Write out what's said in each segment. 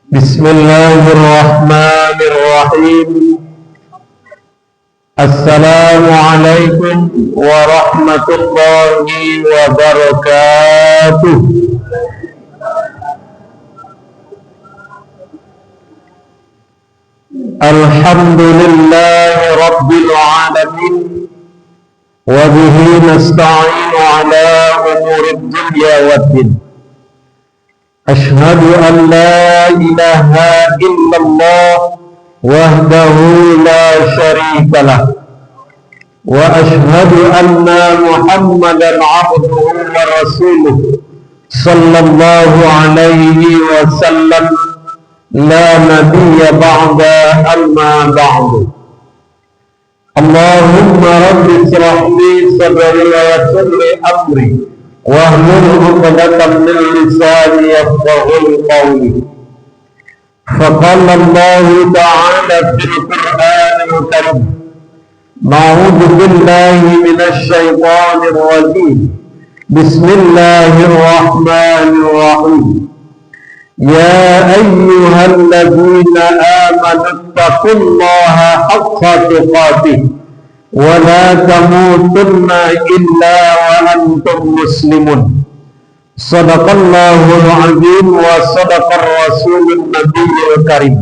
Bismillahirrahmanirrahim. Assalamualaikum warahmatullahi wabarakatuh. Alhamdulillahi rabbil alamin. Wa bihi nasta'inu ala umurid dunya waddin. Ashhadu an la ilaha illallah wahdahu la syarika lah, wa ashhadu anna Muhammadan abduhu wa rasuluh sallallahu alaihi wasallam, la nabiyya ba'da amma ba'du. Allahumma rabbi shrah li sadri wa yassir li amri wahlul 'uqdatam min lisani yafqahu qawli. Faqala Allah ta'ala fil Qur'anil Karim, A'udzu billahi minasy syaithanir rajim. Bismillahirrahmanirrahim. Ya ayyuhalladzina amanu taqullaha haqqa tuqatih wa la tamutunna illa wa antum muslimun. Shadaqallahul azim wa sadaqar rasulun nabiyil karim.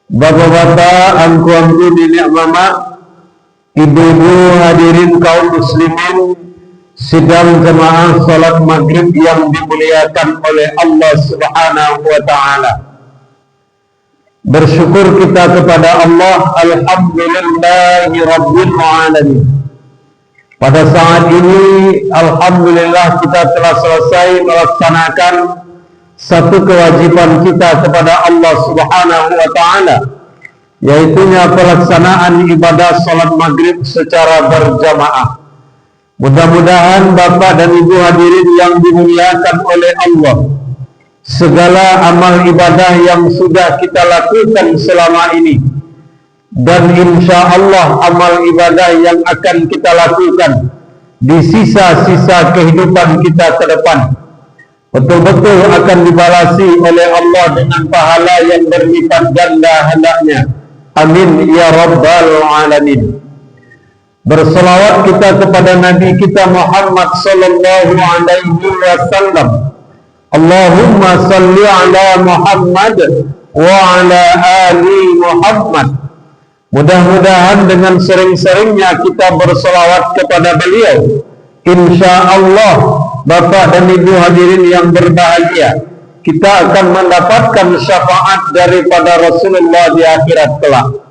Bapak-bapak, angku-angku, nenek mama, ibu-ibu, hadirin kaum muslimin sidang jemaah salat maghrib yang dimuliakan oleh Allah Subhanahu wa ta'ala. Bersyukur kita kepada Allah, alhamdulillahi rabbil alamin. Pada saat ini alhamdulillah kita telah selesai melaksanakan satu kewajiban kita kepada Allah Subhanahu wa ta'ala, yaitunya pelaksanaan ibadah salat maghrib secara berjamaah. Mudah-mudahan Bapak dan Ibu hadirin yang dimuliakan oleh Allah, segala amal ibadah yang sudah kita lakukan selama ini dan insya Allah amal ibadah yang akan kita lakukan di sisa-sisa kehidupan kita ke depan betul-betul akan dibalasi oleh Allah dengan pahala yang berlipat ganda hendaknya. Amin ya rabbal alamin. Berselawat kita kepada Nabi kita Muhammad sallallahu alaihi wasallam. Allahumma salli ala Muhammad wa ala ali Muhammad. Mudah-mudahan dengan sering-seringnya kita berselawat kepada beliau, insya Allah Bapak dan Ibu hadirin yang berbahagia, kita akan mendapatkan syafaat daripada Rasulullah di akhirat kelak.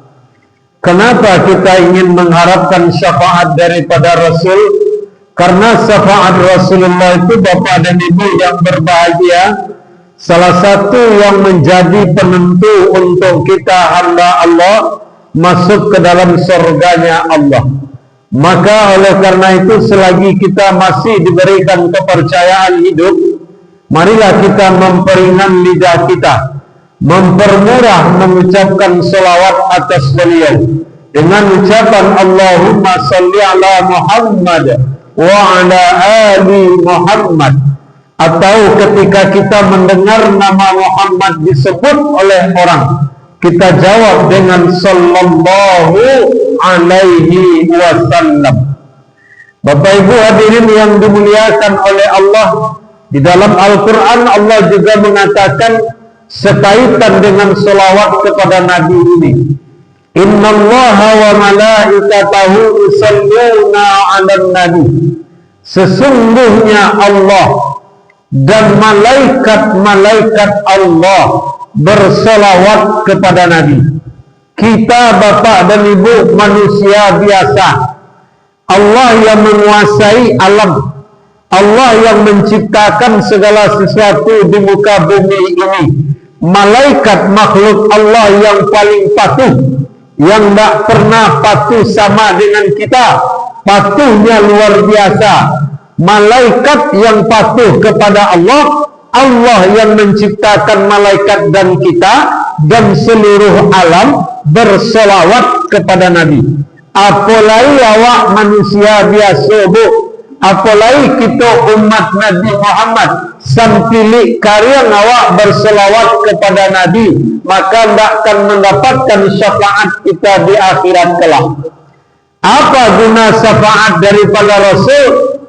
Kenapa kita ingin mengharapkan syafaat daripada Rasul? Karena syafaat Rasulullah itu Bapak dan Ibu yang berbahagia, salah satu yang menjadi penentu untuk kita hamba Allah masuk ke dalam surganya Allah. Maka oleh karena itu selagi kita masih diberikan kepercayaan hidup, marilah kita memperingan lidah kita, mempermurah mengucapkan selawat atas beliau dengan ucapan Allahumma salli ala Muhammad wa ala ali Muhammad. Atau ketika kita mendengar nama Muhammad disebut oleh orang, kita jawab dengan sallallahu alaihi wasallam. Bapak Ibu hadirin yang dimuliakan oleh Allah, di dalam Al-Quran Allah juga mengatakan sekaitan dengan selawat kepada Nabi ini, innallaha wa malaikatahu yusalluna 'alan nabi. Sesungguhnya Allah dan malaikat-malaikat Allah berselawat kepada Nabi. Kita Bapak dan Ibu manusia biasa. Allah yang menguasai alam, Allah yang menciptakan segala sesuatu di muka bumi ini, malaikat makhluk Allah yang paling patuh, yang tidak pernah patuh sama dengan kita, patuhnya luar biasa. Malaikat yang patuh kepada Allah, Allah yang menciptakan malaikat dan kita dan seluruh alam berselawat kepada Nabi. Apalagi awak manusia biasa, Bu, apalagi kita umat Nabi Muhammad sampili karya awak berselawat kepada Nabi, maka tidak akan mendapatkan syafaat kita di akhirat kelak. Apa guna syafaat daripada Rasul?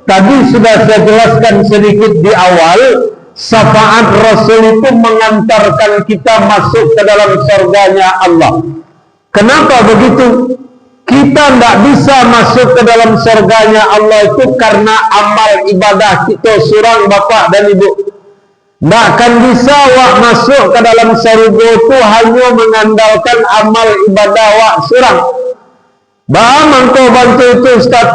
Tadi sudah saya jelaskan sedikit di awal. Syafaat Rasul itu mengantarkan kita masuk ke dalam surganya Allah. Kenapa begitu? Kita tidak bisa masuk ke dalam surganya Allah itu karena amal ibadah kita surang bapak dan ibu. Tidak akan bisa wak masuk ke dalam surga itu hanya mengandalkan amal ibadah wak surang. Bah mangko bantu itu Ustaz.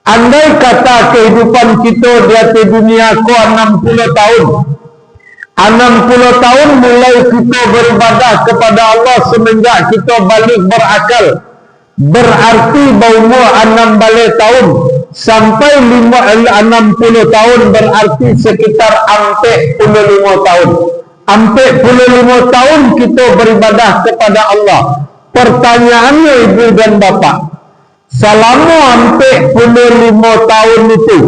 Andai kata kehidupan kita di dunia ku 60 tahun. 60 tahun mulai kita beribadah kepada Allah semenjak kita balik berakal. Berarti berumur 6 balik tahun sampai 60 tahun, berarti sekitar 45 tahun. 45 tahun kita beribadah kepada Allah. Pertanyaannya ibu dan bapak, selama 45 tahun itu,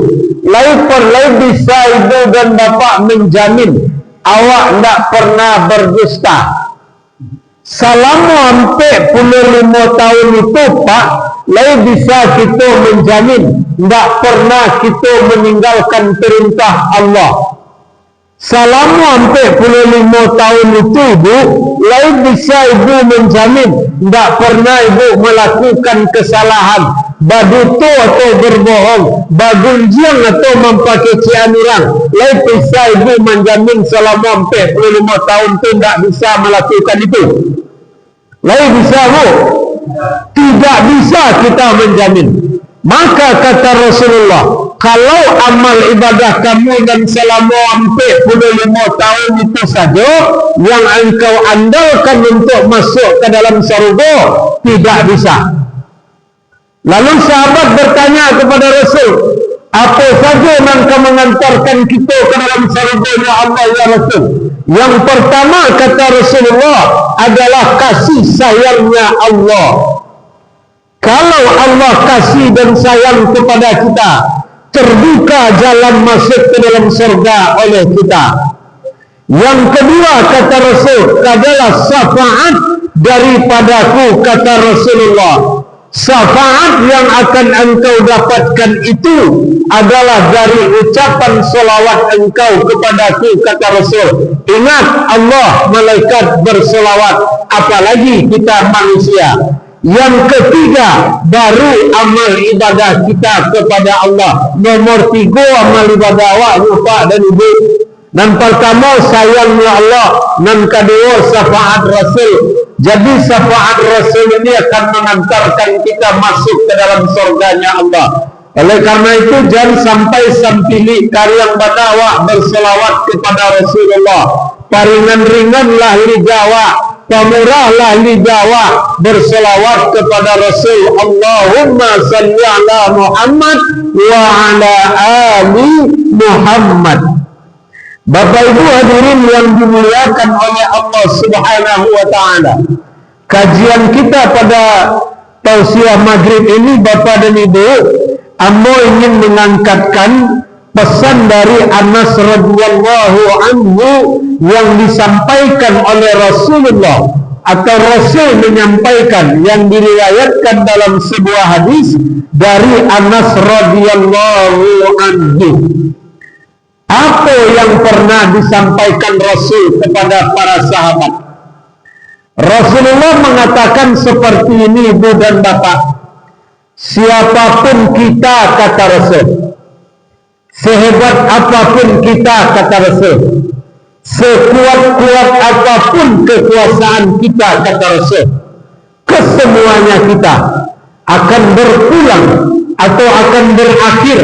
lain bisa ibu dan bapak menjamin awak tidak pernah berdusta? Selama 45 tahun itu Pak, lain bisa kita menjamin tidak pernah kita meninggalkan perintah Allah. Selama 45 tahun itu ibu, lain bisa ibu menjamin tidak pernah ibu melakukan kesalahan, baduto atau berbohong, bagunjiang atau mempakaian orang. Lain bisa ibu menjamin selama 45 tahun itu tidak bisa melakukan itu. Lain bisa bu? Tidak bisa kita menjamin. Maka kata Rasulullah, kalau amal ibadah kamu dan selama 45 tahun itu saja yang engkau andalkan untuk masuk ke dalam surga, tidak bisa. Lalu sahabat bertanya kepada Rasul, apa saja yang akan mengantarkan kita ke dalam surga ya Allah ya Rasul? Yang pertama kata Rasulullah adalah kasih sayangnya Allah. Kalau Allah kasih dan sayang kepada kita, terbuka jalan masuk ke dalam surga oleh kita. Yang kedua kata Rasul adalah syafaat daripadaku, kata Rasulullah. Syafaat yang akan engkau dapatkan itu adalah dari ucapan selawat engkau kepadaku, kata Rasul. Ingat, Allah, malaikat berselawat, apalagi kita manusia. Yang ketiga, baru amal ibadah kita kepada Allah. Nomor 3, amal ibadah awak, bapak dan ibu. Dan pertama, sayangnya Allah. Dan kedua, syafaat Rasul. Jadi syafaat Rasul ini akan mengantarkan kita masuk ke dalam surganya Allah. Oleh karena itu, jangan sampai sampili karyang badawa berselawat kepada Rasulullah. Paringan-ringanlah lijawa, pemurahlah lijawa berselawat kepada Rasul. Allahumma salli ala Muhammad wa ala ali Muhammad. Bapak Ibu hadirin yang dimuliakan oleh Allah Subhanahu wa taala. Kajian kita pada tausiah maghrib ini Bapak dan Ibu, Ambo ingin mengangkatkan pesan dari Anas radhiyallahu anhu yang disampaikan oleh Rasulullah, atau Rasul menyampaikan yang diriwayatkan dalam sebuah hadis dari Anas radhiyallahu anhu. Apa yang pernah disampaikan Rasul kepada para sahabat? Rasulullah mengatakan seperti ini, ibu dan bapak. Siapapun kita, kata Rasul, sehebat apapun kita, kata Rasul, sekuat-kuat apapun kekuasaan kita, kata Rasul, kesemuanya kita akan berpulang atau akan berakhir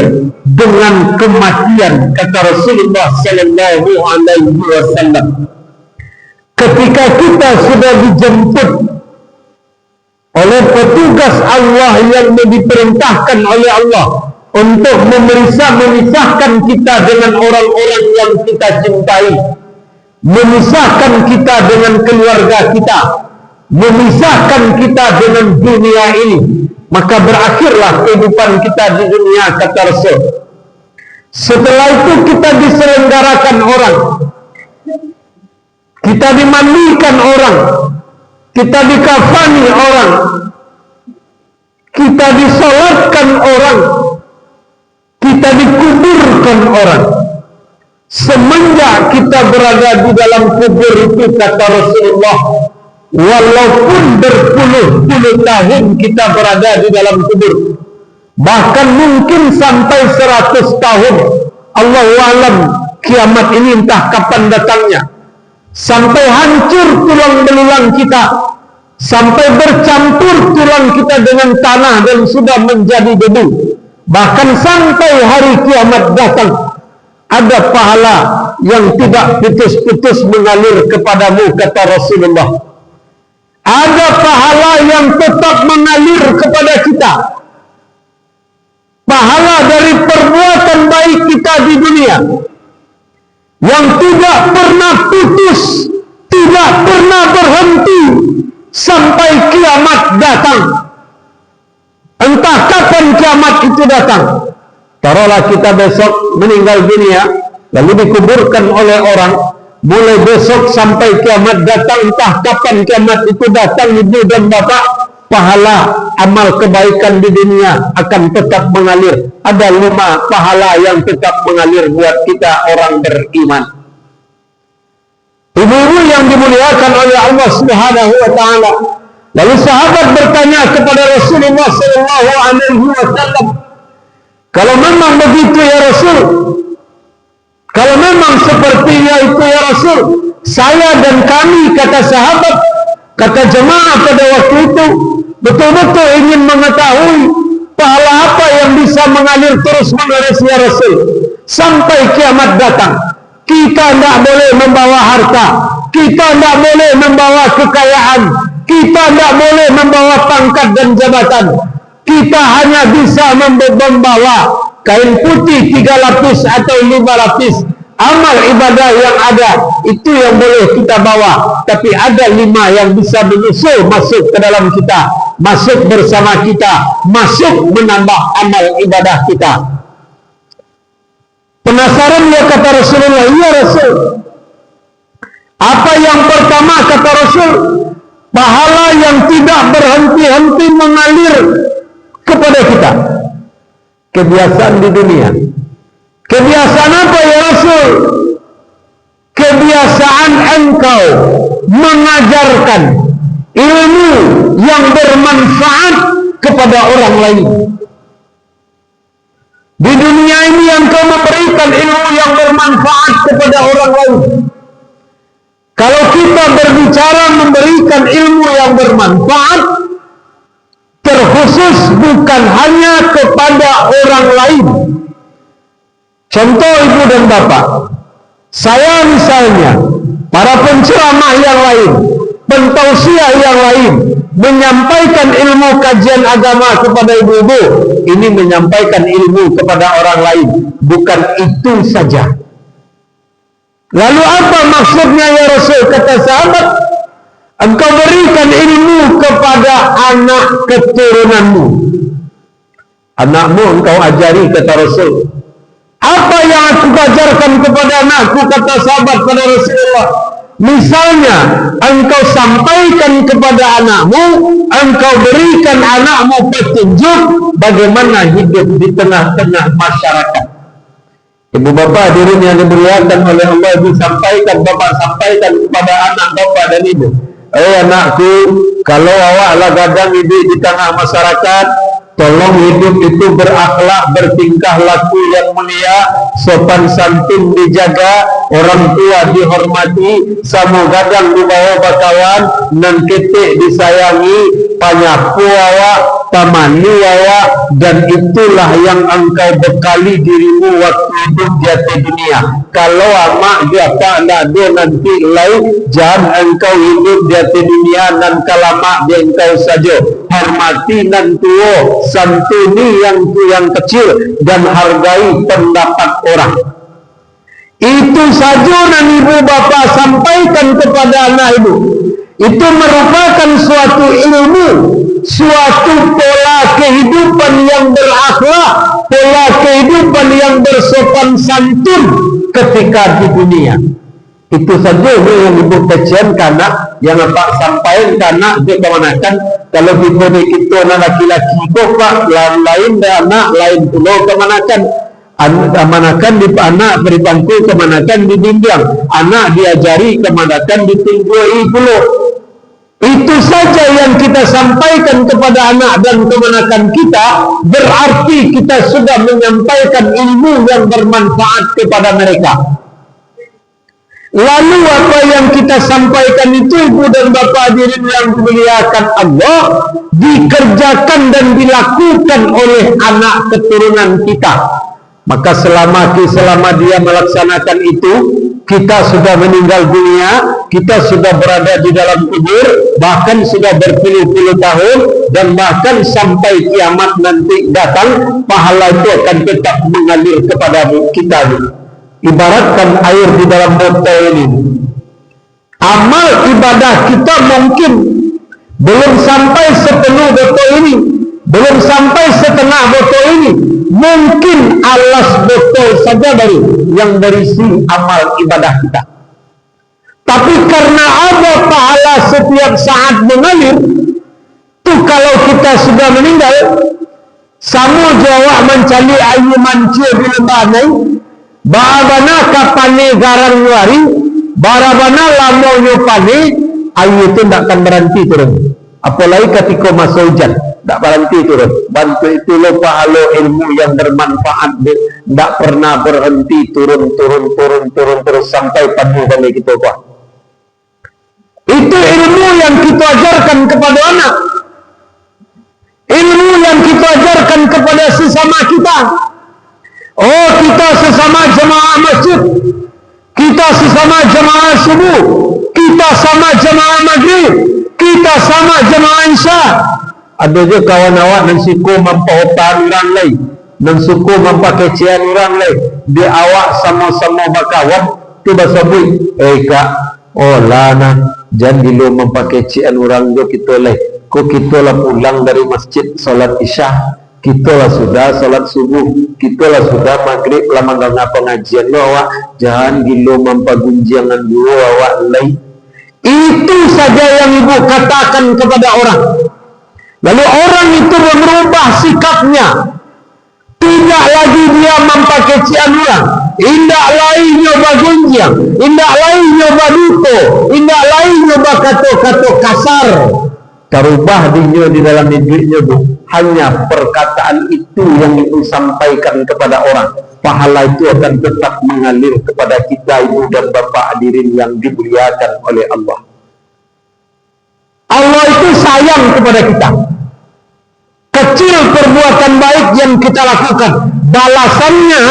dengan kematian, kata Rasulullah sallallahu alaihi wasallam. Ketika kita sudah dijemput oleh petugas Allah yang diperintahkan oleh Allah untuk memisahkan kita dengan orang-orang yang kita cintai, memisahkan kita dengan keluarga kita, memisahkan kita dengan dunia ini, maka berakhirlah kehidupan kita di dunia, kata Rasul. Setelah itu kita diselenggarakan orang, kita dimandikan orang, kita dikafani orang, kita disolatkan orang, kita dikuburkan orang. Semenjak kita berada di dalam kubur itu, kata Rasulullah, walaupun berpuluh-puluh tahun kita berada di dalam kubur, bahkan mungkin sampai 100 tahun, Allahu a'lam kiamat ini entah kapan datangnya, sampai hancur tulang belulang kita, sampai bercampur tulang kita dengan tanah dan sudah menjadi debu, bahkan sampai hari kiamat datang, ada pahala yang tidak putus-putus mengalir kepadamu, kata Rasulullah. Ada pahala yang tetap mengalir kepada kita, pahala dari perbuatan baik kita di dunia, yang tidak pernah putus, tidak pernah berhenti sampai kiamat datang. Entah kapan kiamat itu datang. Taruhlah kita besok meninggal dunia, lalu dikuburkan oleh orang, mulai besok sampai kiamat datang, entah kapan kiamat itu datang, ibu dan bapak, pahala amal kebaikan di dunia akan tetap mengalir. Ada 5 pahala yang tetap mengalir buat kita orang beriman. Ibu-ibu yang dimuliakan oleh Allah Subhanahu wa taala. Lalu sahabat bertanya kepada Rasulullah sallallahu alaihi wasallam, kalau memang begitu ya Rasul, kalau memang sepertinya itu ya Rasul, saya dan kami, kata sahabat, kata jemaah pada waktu itu, betul-betul ingin mengetahui pahala apa yang bisa mengalir terus menerus ya Rasul sampai kiamat datang. Kita tidak boleh membawa harta, kita tidak boleh membawa kekayaan, kita tidak boleh membawa pangkat dan jabatan. Kita hanya bisa membawa kain putih 3 lapis atau 5 lapis. Amal ibadah yang ada, itu yang boleh kita bawa. Tapi ada 5 yang bisa menyusul masuk ke dalam kita, masuk bersama kita, masuk menambah amal ibadah kita. Penasaran ya, kata Rasulullah. Iya Rasul. Apa yang pertama, kata Rasul? Pahala yang tidak berhenti-henti mengalir kepada kita. Kebiasaan di dunia. Kebiasaan apa ya Rasul? Kebiasaan engkau mengajarkan ilmu yang bermanfaat kepada orang lain. Di dunia ini engkau memberikan ilmu yang bermanfaat kepada orang lain. Kalau kita berbicara memberikan ilmu yang bermanfaat, terkhusus bukan hanya kepada orang lain. Contoh ibu dan bapak, saya misalnya, para penceramah yang lain, pentausiah yang lain, menyampaikan ilmu kajian agama kepada ibu-ibu, ini menyampaikan ilmu kepada orang lain, bukan itu saja. Lalu apa maksudnya ya Rasul? Kata sahabat, engkau berikan ilmu kepada anak keturunanmu. Anakmu engkau ajari, kata Rasul. Apa yang aku ajarkan kepada anakku, kata sahabat pada Rasulullah? Misalnya, engkau sampaikan kepada anakmu, engkau berikan anakmu petunjuk bagaimana hidup di tengah-tengah masyarakat. Ibu bapak hadirin yang dimuliakan oleh Allah, ibu sampaikan, bapak sampaikan kepada anak bapak dan ibu. Anakku, kalau awak gadang hidup di tengah masyarakat, tolong hidup itu berakhlak, bertingkah laku yang mulia, sopan santun dijaga, orang tua dihormati, samu gadang dibawa bakawan, nan ketik disayangi, panyapu awak, tamani awak, dan itulah yang engkau bekali dirimu waktu hidup di atas dunia. Kalau amak dia tak ada nanti lain, jangan engkau hidup di atas dunia dan kalamak dia engkau saja. Hormati nan tua, santuni yang kecil, dan hargai pendapat orang. Itu saja dan ibu bapa sampaikan kepada anak ibu. Itu merupakan suatu ilmu suatu pola kehidupan yang berakhlak, pola kehidupan yang bersopan santun ketika di dunia. Itu saja yang ibu kecian karena yang Pak sampaikan karena dia kemanakan kalau kita laki-laki kok lain anak lain pulau kemanakan kemanakan di anak beri bangku kemanakan di bimbing anak diajari kemanakan di tinggui pulau. Itu saja yang kita sampaikan kepada anak dan kemanakan kita, berarti kita sudah menyampaikan ilmu yang bermanfaat kepada mereka. Lalu apa yang kita sampaikan itu, ibu dan bapak hadirin yang dimuliakan Allah, dikerjakan dan dilakukan oleh anak keturunan kita. Maka selama dia melaksanakan itu, kita sudah meninggal dunia, kita sudah berada di dalam kubur, bahkan sudah berpuluh-puluh tahun, dan bahkan sampai kiamat nanti datang, pahala itu akan tetap mengalir kepada kita. Ibaratkan air di dalam botol ini. Amal ibadah kita mungkin belum sampai sepenuh botol ini, belum sampai setengah botol ini. Mungkin alas botol saja dari yang berisi amal ibadah kita. Tapi karena ada pahala setiap saat mengalir, tuh kalau kita sudah meninggal, samu Jawa mencari ayu mancia di lembah nai, barabana kapane garang nyuari, barabana lamo nyupane, ayu itu tidak akan berhenti turun. Apalagi ketika masa hujan, tidak berhenti turun. Bantu itu lo pahala ilmu yang bermanfaat, tidak pernah berhenti turun terus sampai penuh kali kita kuat. Itu ilmu yang kita ajarkan kepada anak, ilmu yang kita ajarkan kepada sesama kita. Oh, kita sesama jemaah masjid, kita sesama jemaah subuh, kita sama jemaah maghrib, kita sama jemaah isya. Ada je kawan awak dan suku mampautan orang lain, dan suku mampakecian orang lain. Dia awak sama-sama berkawan, tu bahasa bui. Kak, oh lana, jangan dulu mampakecian orang jo kita lain. Kok kita lah pulang dari masjid solat isya, kita lah sudah solat subuh, kita lah sudah maghrib lah mangga pengajian lo awak. Jangan dulu mampagunjangan dulu awak lain. Itu saja yang ibu katakan kepada orang. Lalu orang itu merubah sikapnya. Tidak lagi dia mempakecian orang. Indah lain nyoba gunjang, indah lain nyoba duto, indah lain nyoba kato-kato kasar. Terubah dia di dalam hidupnya bu. Hanya perkataan itu yang ibu sampaikan kepada orang. Pahala itu akan tetap mengalir kepada kita ibu dan bapak hadirin yang dimuliakan oleh Allah. Allah itu sayang kepada kita. Kecil perbuatan baik yang kita lakukan, balasannya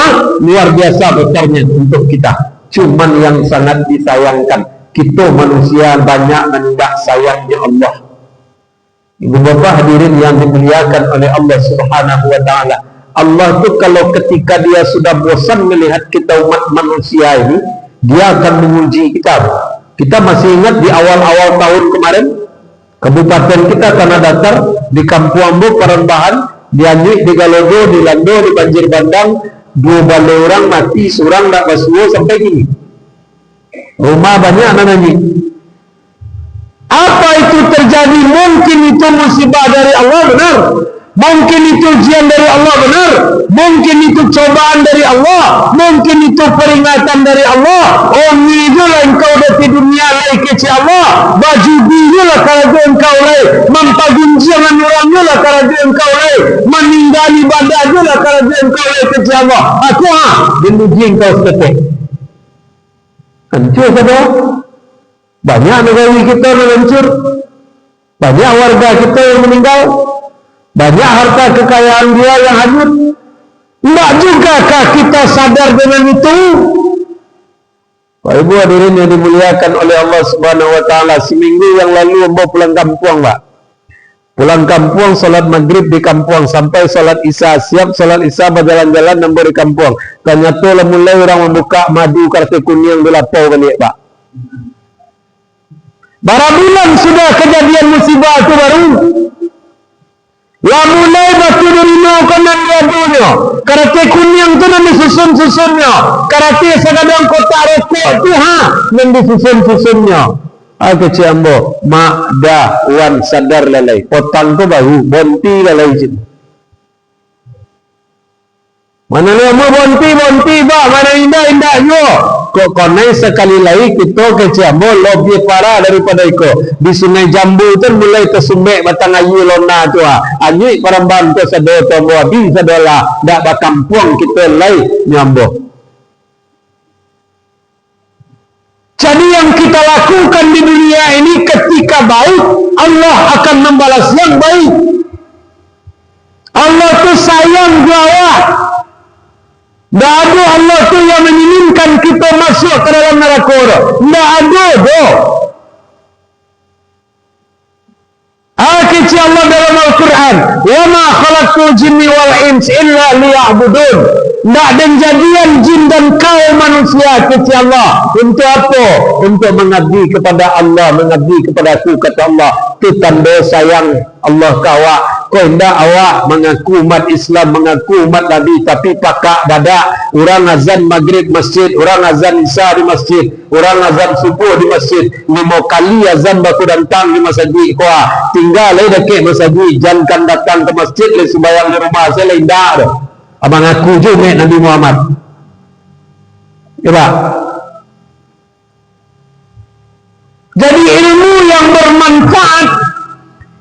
luar biasa besarnya untuk kita. Cuman yang sangat disayangkan, kita manusia banyak mendak sayangnya Allah. Ibu bapak hadirin yang dimuliakan oleh Allah Subhanahu wa ta'ala. Allah itu kalau ketika dia sudah bosan melihat kita umat manusia ini, dia akan menguji kita. Kita masih ingat di awal-awal tahun kemarin, kabupaten kita Tanah Datar, di Kampung Ambo, Parambahan, di Anjik, di Galodo, di Lando, di Banjir Bandang, 2 balai orang mati, seorang tak basuh sampai gini. Rumah banyak anak-anak. Apa itu terjadi? Mungkin itu musibah dari Allah, benar. Mungkin itu ujian dari Allah, benar. Mungkin itu cobaan dari Allah. Mungkin itu peringatan dari Allah. Oh, inilah engkau di dunia lai keci Allah. Baju bijulah kalau engkau lai. Mampagunjangan orangnya lah kalau engkau lai. Meninggal ibadahnya lah kalau engkau lai keci Allah. Aku diuji engkau seketik. Hancur saudara. Banyak negara kita yang hancur. Banyak warga kita yang meninggal. Banyak harta kekayaan dia yang hanyut. Tidak jugakah kita sadar dengan itu? Pak Ibu hadirin yang dimuliakan oleh Allah Subhanahu wa ta'ala, seminggu yang lalu mau pulang kampung Pak. Pulang kampung, salat maghrib di kampung, sampai salat isya, siap salat isya berjalan-jalan nambah di kampung. Ternyata mulai orang membuka madu kartu kuning di lapau balik Pak. Berapa bulan sudah kejadian musibah itu baru? Lah mulai batu derino kanan gadunya. Karate kuning tu nan disusun-susunnya. Karate sekadang kotak rokok tu nan disusun-susunnya. Aku ciambo, mak dah wan sadar lalai. Potang tu baru, bonti lalai je. Mana lama bonti bah, mana indah yo. Kok konai sekali lagi kita ke ciambo lebih parah daripada iko. Di Sungai Jambu tu mulai tersumbek batang ayu lona tu Anjik paramban tu sado tombo habis sadola dak bakampung kita lai nyambo. Jadi yang kita lakukan di dunia ini ketika baik, Allah akan membalas yang baik. Allah tu sayang jawab. Tak ada Allah tu yang menginginkan kita masuk ke dalam neraka. Tak ada tu. Kata Allah dalam Al-Quran, "Wa ma khalaqtul jinni wal ins illa liya'budun." Tak ada jadian jin dan kaum manusia, kata Allah. Untuk apa? Untuk mengabdi kepada Allah, mengabdi kepada aku, kata Allah. Itu tanda sayang Allah ke awak. Kau hendak awak mengaku umat Islam, mengaku umat Nabi, tapi pakak dadak. Orang azan maghrib masjid, orang azan isya di masjid, orang azan subuh di masjid. 5 kali azan baku datang di masjid. Kau tinggal lagi dekat masjid, jangan datang ke masjid, lagi sembahyang di rumah saya lain dah. Abang aku je Nabi Muhammad. Ya, jadi ilmu yang bermanfaat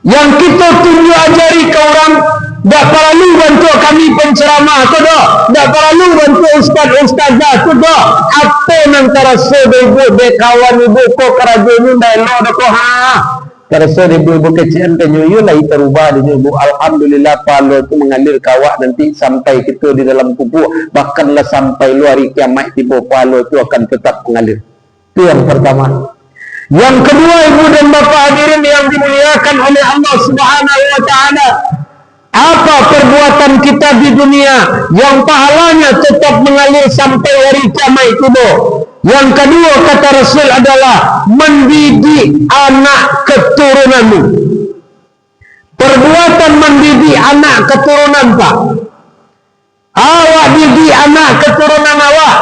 yang kita tunjuk ajari ke orang, tak perlu bantu kami penceramah tu dah, tak perlu bantu ustaz-ustazah tu dah. Apa yang terasa ibu kawan ibu ko kerajaan dah elok dah ko terasa ibu kecil penyuyu lagi terubah di ibu. Alhamdulillah palo tu mengalir kawak nanti sampai kita di dalam kubur, bahkanlah sampai luar kiamat tiba palo tu akan tetap mengalir. Itu yang pertama. Yang kedua, ibu dan bapa hadirin yang dimuliakan oleh Allah Subhanahu wa taala, apa perbuatan kita di dunia yang pahalanya tetap mengalir sampai hari kiamat itu? Yang kedua kata Rasul adalah mendidik anak keturunanmu. Perbuatan mendidik anak keturunan Pak. Awak didik anak keturunan awak,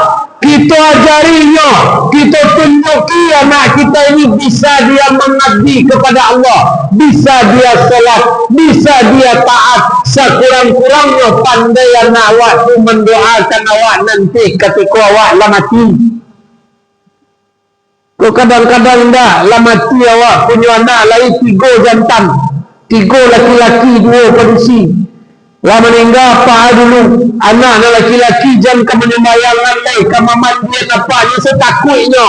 kita ajarinya, kita tunjuki anak kita ini bisa dia mengabdi kepada Allah, bisa dia salat, bisa dia taat, sekurang-kurangnya pandai anak awak tu mendoakan awak nanti ketika awak lah mati. Kau kadang-kadang dah lah mati awak punya anak lain 3 jantan, 3 laki-laki, 2 perempuan. Lah meninggal apa dulu anak laki-laki jangan ke menyembayangan lagi ke memandian apa yang setakutnya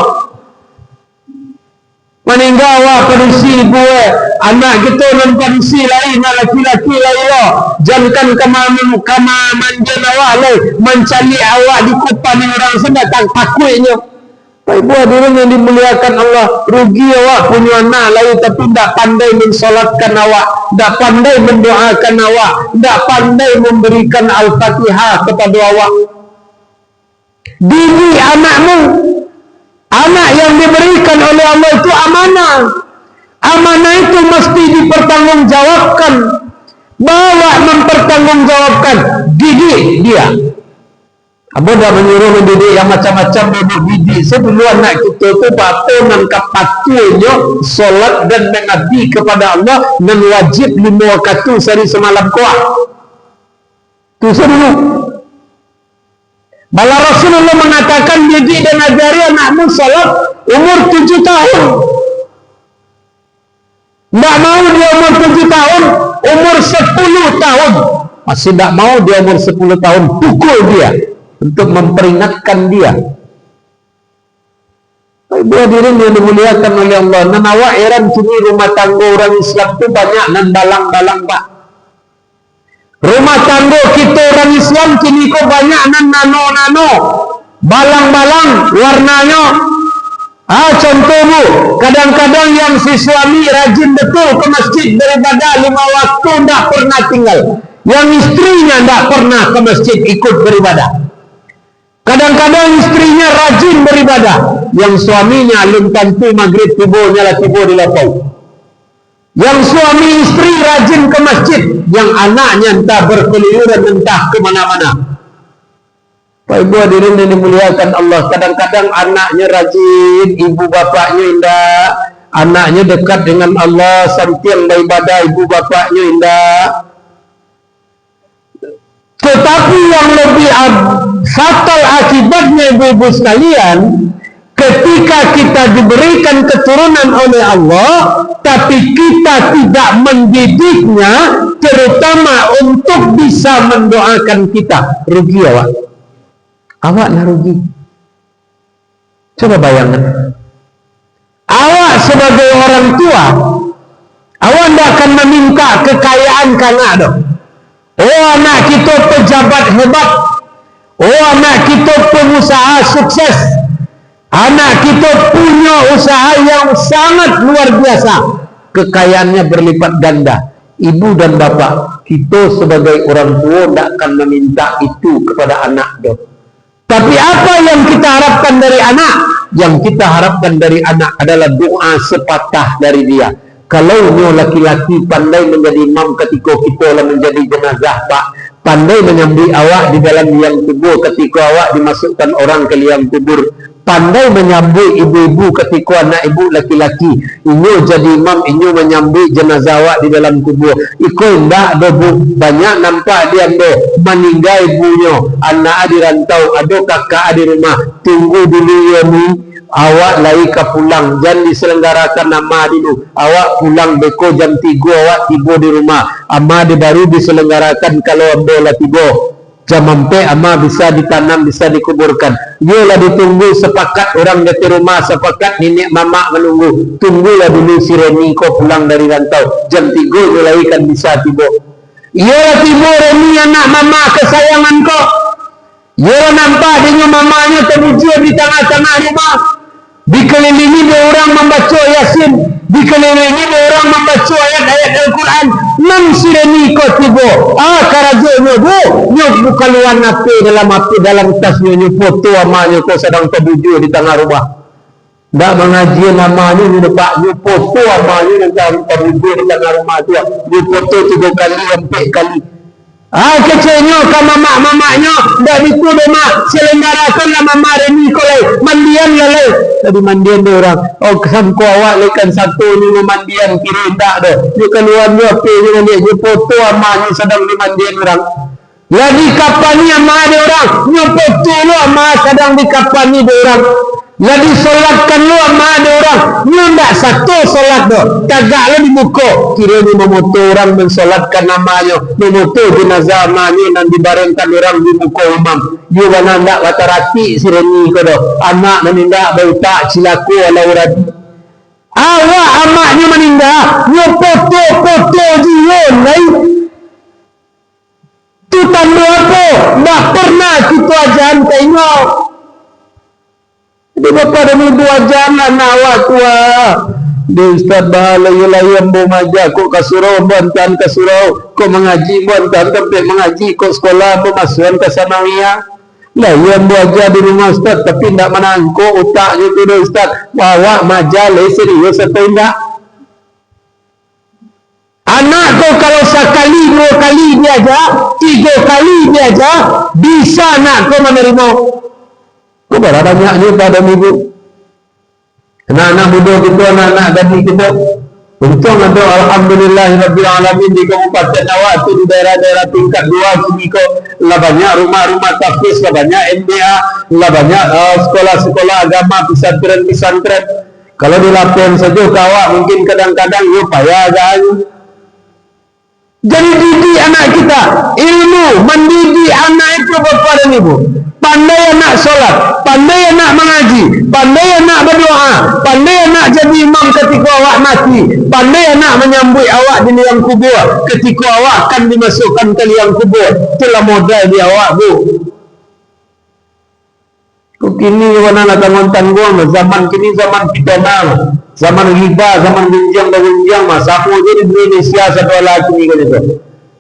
meninggal wah perisi ibu anak kita non perisi lain laki-laki lain lo jangan ke memandian awak lagi mencari awak di kupan orang sedang takutnya. Ibu hadirin yang dimuliakan Allah, rugi awak punya anak lain tapi tak pandai mensolatkan awak, tak pandai mendoakan awak, tak pandai memberikan Al-Fatihah kepada awak. Didik anakmu, anak yang diberikan oleh Allah itu amanah. Amanah itu mesti dipertanggungjawabkan. Bawa mempertanggungjawabkan, didik dia. Abu dah menyuruh mendidik yang macam-macam didik. Sebelum anak kita tu patut nangkap patutnya solat dan mengabdi kepada Allah dan wajib 5 waktu sehari semalam kuat. Tu sebelum. Bala Rasulullah mengatakan didik dan ajari anakmu solat umur 7 tahun. Tak mau dia umur 7 tahun, umur 10 tahun. Masih tak mau dia umur 10 tahun, pukul dia. Untuk memperingatkan dia. Ibu hadirin yang dimuliakan oleh Allah, nan awak heran kini rumah tangga orang Islam tu banyak nan balang-balang Pak. Rumah tangga kita orang Islam kini kok banyak nan nano-nano, balang-balang warnanya. Contoh bu, kadang-kadang yang si suami rajin betul ke masjid daripada 5 waktu tak pernah tinggal. Yang istrinya tak pernah ke masjid ikut beribadah. Kadang-kadang istrinya rajin beribadah, yang suaminya belum tentu maghrib tiburnya lah tibur di lapau. Yang suami istri rajin ke masjid, yang anaknya entah berkeliuran entah kemana-mana. Pak Ibu hadirin yang dimuliakan Allah, kadang-kadang anaknya rajin, ibu bapaknya indah, anaknya dekat dengan Allah, sampai beribadah, ibu bapaknya indah. Tetapi yang lebih fatal akibatnya ibu-ibu sekalian, ketika kita diberikan keturunan oleh Allah, tapi kita tidak mendidiknya, terutama untuk bisa mendoakan kita, rugi awak. Awak nak rugi. Coba bayangkan. Awak sebagai orang tua, awak tidak akan meminta kekayaan kanak dong. Oh, anak kita pejabat hebat. Oh, anak kita pengusaha sukses. Anak kita punya usaha yang sangat luar biasa. Kekayaannya berlipat ganda. Ibu dan bapak, kita sebagai orang tua tidak akan meminta itu kepada anak dong. Tapi apa yang kita harapkan dari anak? Yang kita harapkan dari anak adalah doa sepatah dari dia. Kalau nyo laki-laki pandai menjadi imam ketika kita lah menjadi jenazah, Pak. Pandai menyambut awak di dalam liang kubur ketika awak dimasukkan orang ke liang kubur. Pandai menyambut ibu-ibu ketika anak ibu laki-laki inyo jadi imam, inyo menyambut jenazah awak di dalam kubur. Iko indah ada bu, banyak nampak dia ando meninggal ibunya, anak di rantau, ada kakak di rumah. Tunggu dulu ya ni, awak lagi ke pulang, jangan diselenggarakan nama dulu. Awak pulang beko jam 3, awak tiba di rumah. Ama di baru diselenggarakan kalau ando lah tiba. Jam sampai ama bisa ditanam, bisa dikuburkan. Yolah ditunggu sepakat orang dari rumah, sepakat nenek mama menunggu. Tunggulah dulu si Reni kau pulang dari rantau. Jam 3 mulai kan bisa tiba. Yolah tiba Reni anak mama kesayangan kau. Yolah nampak dengan mamanya terwujud di tengah-tengah rumah. Dikelilingi dia orang membaca Yasin, dikelilingi dia orang membaca ayat-ayat Al-Quran. Nam sireni kau tiba. Karajanya bu, nyok bukan luar api dalam tasnya, nyok foto amanya kau sedang terwujud di tengah rumah. Tak mengaji namanya, nyok pak nyok foto amanya sedang terwujud di tengah rumah tu. Nyok foto 3 kali, 4 kali. Kecilnya ke mamak-mamaknya dah itu mak selenggarakanlah mama Reni kolai mandian lalai tadi mandian dia orang. Oh kesamku awak lekan satu ni mandian kira tak dah dia keluar dia apa dengan dia foto amanya sedang di mandian orang. Lagi kapan ni ama dia orang dia foto lu ama sedang di kapan ni dia orang. Lagi solatkan lu ama ada orang ni tak satu solat dah kagak lah di muka kira ni memoto orang mensolatkan namanya, memoto jenazah amanya dan dibarengkan orang di muka imam. You mana nak kata rati si Reni kau dah anak menindak bautak cilaku ala uradi. Awak amaknya menindak you foto-foto dia lain tu tanda apa tak pernah kita ajaran tengok. Dia bapa dan ibu ajaran awak tua. Dia Ustaz bahala yang maja kok kasurau bantan kasurau kok mengaji bantan sampai mengaji kok sekolah pemasukan ke sanawiyah. Lah yang ajar di rumah Ustaz tapi tidak menangkuk otaknya tu dah Ustaz. Awak majalah serius atau tidak? Anak kau kalau sekali, 2 kali dia aja, 3 kali dia aja, bisa nak kau menerima. Kau berapa banyaknya pada ibu? Anak-anak muda kita, anak-anak gadis kita. Untung ada Alhamdulillahirabbil alamin di Kabupaten awak tu di daerah-daerah tingkat 2 sini kau lah banyak rumah-rumah tahfiz, lah banyak MBA, lah banyak sekolah-sekolah agama, pesantren-pesantren. Kalau di Lampung saja kawak mungkin kadang-kadang you payah kan. Jadi didik anak kita ilmu, mendidik anak itu bapa dan ibu. Pandai anak solat, pandai anak mengaji, pandai anak berdoa, pandai anak jadi imam ketika awak mati, pandai anak menyambut awak di liang kubur ketika awak akan dimasukkan ke liang kubur. Itulah modal di awak bu. Kini mana nak tanggung zaman kini zaman pidana, zaman riba, zaman gunjang masa aku jadi di Indonesia satu lagi ni kan itu.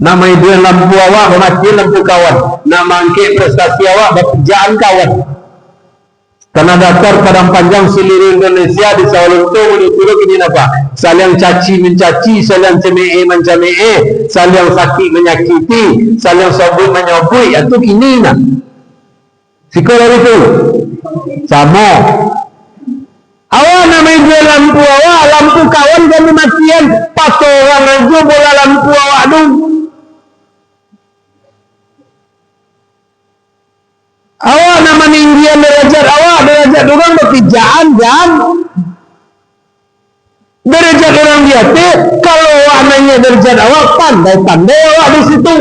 Nama ibu yang lampu awak mati lampu kawan, nama angke prestasi awak bekerjaan kawan. Karena daftar padang panjang seluruh Indonesia di Sawalunto menuju kini apa? saling caci mencaci, saling cemee mencemee, saling sakit menyakiti, saling sobut menyobut. Itu ini nak. Sekolah itu sama. Awak namanya jual lampu awak, lampu kawan kami matian, patut orang aja bola lampu awak tu. Awak nama ninggian derajat awak, derajat orang berpijaan jangan. Derajat orang dia tu, kalau awak nanya derajat awak, pandai-pandai awak di situ.